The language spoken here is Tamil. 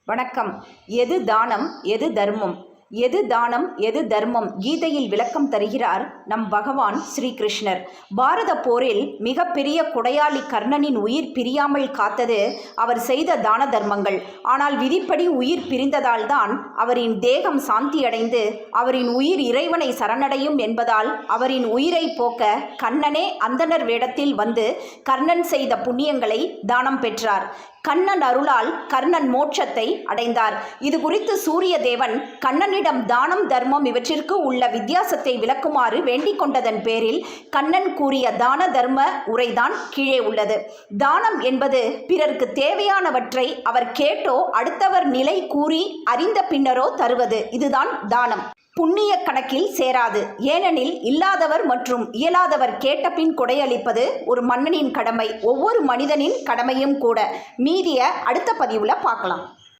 வணக்கம். எது தானம், எது தர்மம்? எது தானம், எது தர்மம்? கீதையில் விளக்கம் தருகிறார் நம் பகவான் ஸ்ரீகிருஷ்ணர். பாரத போரில் மிகப்பெரிய கொடையாளி கர்ணனின் உயிர் பிரியாமல் காத்தது அவர் செய்த தான தர்மங்கள். ஆனால் விதிப்படி உயிர் பிரிந்ததால் தான் அவரின் தேகம் சாந்தியடைந்து அவரின் உயிர் இறைவனை சரணடையும் என்பதால் அவரின் உயிரை போக்க கண்ணனே அந்தணர் வேடத்தில் வந்து கர்ணன் செய்த புண்ணியங்களை தானம் பெற்றார். கண்ணன் அருளால் கர்ணன் மோட்சத்தை அடைந்தார். இது குறித்து சூரிய தேவன் கண்ணனிடம் தானம் தர்மம் இவற்றிற்கு உள்ள வித்தியாசத்தை விளக்குமாறு வேண்டிக் கொண்டதன் பேரில் கண்ணன் கூறிய தான தர்ம உரைதான் கீழே உள்ளது. தானம் என்பது பிறருக்கு தேவையானவற்றை அவர் கேட்டோ அடுத்தவர் நிலை கூறி அறிந்த பின்னரோ தருவது. இதுதான் தானம். புண்ணிய கணக்கில் சேராது. ஏனெனில் இல்லாதவர் மற்றும் இயலாதவர் கேட்ட பின் கொடையளிப்பது ஒரு மன்னனின் கடமை, ஒவ்வொரு மனிதனின் கடமையும் கூட. மீதிய அடுத்த பதிவில் பார்க்கலாம்.